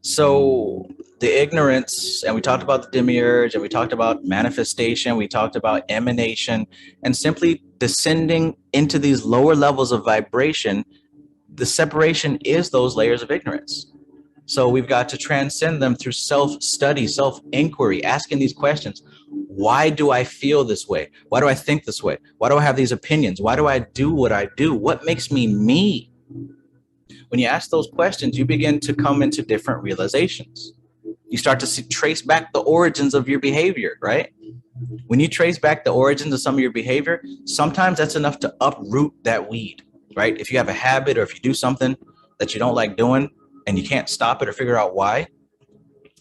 So the ignorance, and we talked about the demiurge, and we talked about manifestation, we talked about emanation, and simply descending into these lower levels of vibration. The separation is those layers of ignorance. So we've got to transcend them through self-study, self-inquiry, asking these questions. Why do I feel this way? Why do I think this way? Why do I have these opinions? Why do I do what I do? What makes me me? When you ask those questions, you begin to come into different realizations. You start to trace back the origins of your behavior, right? When you trace back the origins of some of your behavior, sometimes that's enough to uproot that weed, right? If you have a habit or if you do something that you don't like doing and you can't stop it or figure out why,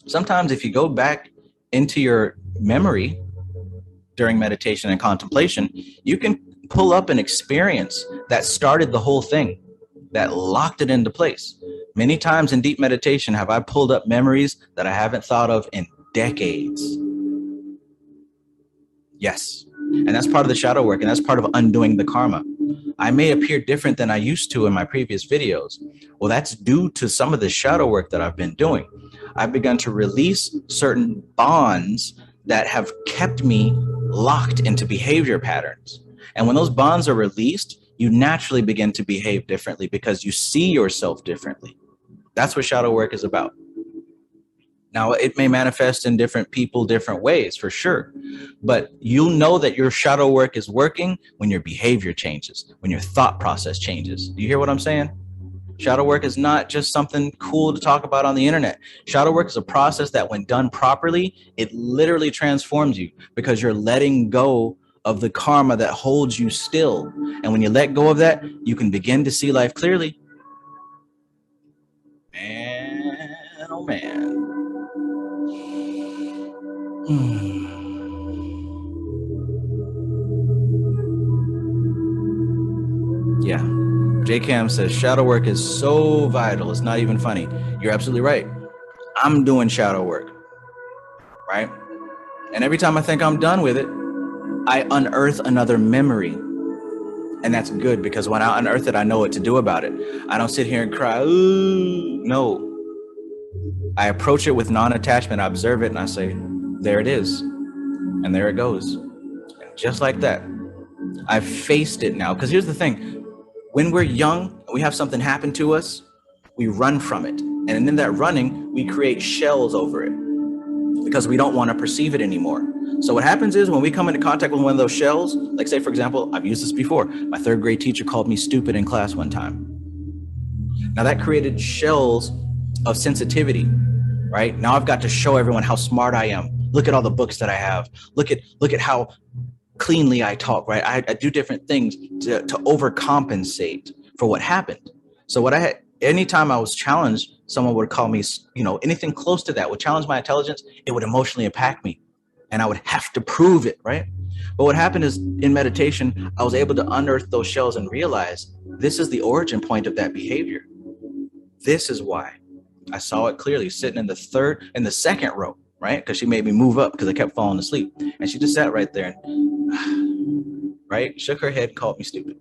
sometimes if you go back into your memory during meditation and contemplation, you can pull up an experience that started the whole thing, that locked it into place. Many times in deep meditation have I pulled up memories that I haven't thought of in decades. Yes. And that's part of the shadow work, and that's part of undoing the karma. I may appear different than I used to in my previous videos. Well, that's due to some of the shadow work that I've been doing. I've begun to release certain bonds that have kept me locked into behavior patterns. And when those bonds are released, you naturally begin to behave differently because you see yourself differently. That's what shadow work is about. Now, it may manifest in different people, different ways, for sure. But you'll know that your shadow work is working when your behavior changes, when your thought process changes. Do you hear what I'm saying? Shadow work is not just something cool to talk about on the internet. Shadow work is a process that when done properly, it literally transforms you because you're letting go of the karma that holds you still. And when you let go of that, you can begin to see life clearly. Man, oh man. Yeah. JCam says shadow work is so vital. It's not even funny. You're absolutely right. I'm doing shadow work, right? And every time I think I'm done with it, I unearth another memory. And that's good because when I unearth it, I know what to do about it. I don't sit here and cry, ooh, no. I approach it with non-attachment. I observe it and I say, there it is. And there it goes. And just like that, I've faced it now. Because here's the thing. When we're young, we have something happen to us, we run from it. And in that running, we create shells over it because we don't want to perceive it anymore. So what happens is when we come into contact with one of those shells, like say, for example, I've used this before. My third grade teacher called me stupid in class one time. Now that created shells of sensitivity, right? Now I've got to show everyone how smart I am. Look at all the books that I have. Look at how cleanly I talk, right? I do different things to overcompensate for what happened. So what I had, anytime I was challenged, someone would call me, anything close to that would challenge my intelligence. It would emotionally impact me and I would have to prove it, right? But what happened is in meditation, I was able to unearth those shells and realize this is the origin point of that behavior. This is why. I saw it clearly sitting in the second row, right? Because she made me move up because I kept falling asleep. And she just sat right there and, right, shook her head and called me stupid.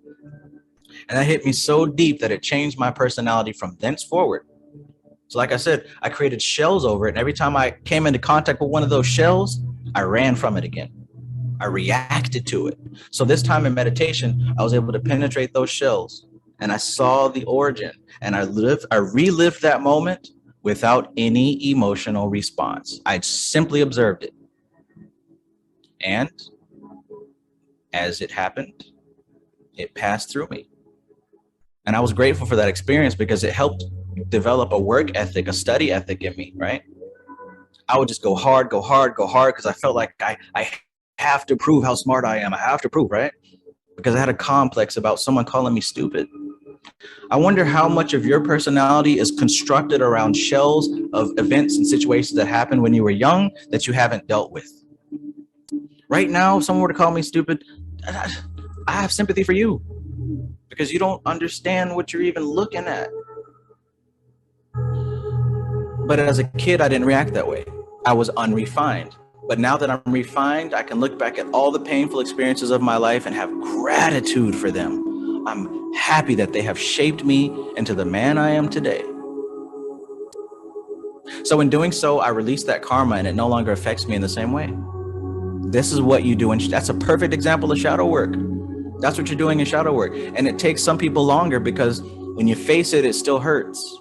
And that hit me so deep that it changed my personality from thenceforward. So like I said, I created shells over it. And every time I came into contact with one of those shells, I ran from it again. I reacted to it. So this time in meditation, I was able to penetrate those shells and I saw the origin and I relived that moment without any emotional response. I simply observed it. And as it happened, it passed through me. And I was grateful for that experience because it helped develop a work ethic, a study ethic in me, right? I would just go hard because I felt like I have to prove how smart I am. I have to prove, right? Because I had a complex about someone calling me stupid. I wonder how much of your personality is constructed around shells of events and situations that happened when you were young that you haven't dealt with. Right now, if someone were to call me stupid, I have sympathy for you because you don't understand what you're even looking at. But as a kid, I didn't react that way. I was unrefined. But now that I'm refined, I can look back at all the painful experiences of my life and have gratitude for them. I'm happy that they have shaped me into the man I am today. So in doing so, I release that karma and it no longer affects me in the same way. This is what you do. And that's a perfect example of shadow work. That's what you're doing in shadow work. And it takes some people longer because when you face it, it still hurts.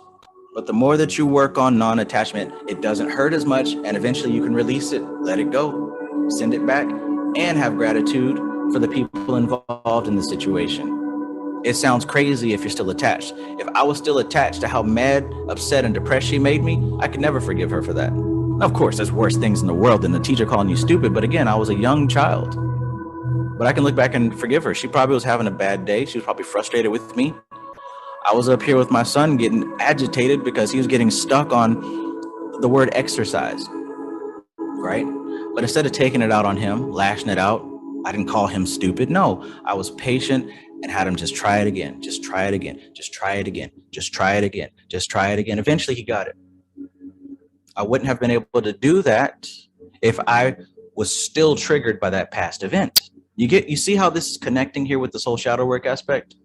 But the more that you work on non-attachment, it doesn't hurt as much. And eventually you can release it, let it go, send it back, and have gratitude for the people involved in the situation. It sounds crazy if you're still attached. If I was still attached to how mad, upset, and depressed she made me, I could never forgive her for that. Now, of course, there's worse things in the world than the teacher calling you stupid. But again, I was a young child. But I can look back and forgive her. She probably was having a bad day. She was probably frustrated with me. I was up here with my son getting agitated because he was getting stuck on the word exercise, right? But instead of taking it out on him, lashing it out, I didn't call him stupid. No, I was patient and had him just try it again. Just try it again. Just try it again. Just try it again. Just try it again. Eventually he got it. I wouldn't have been able to do that if I was still triggered by that past event. You see how this is connecting here with this whole shadow work aspect?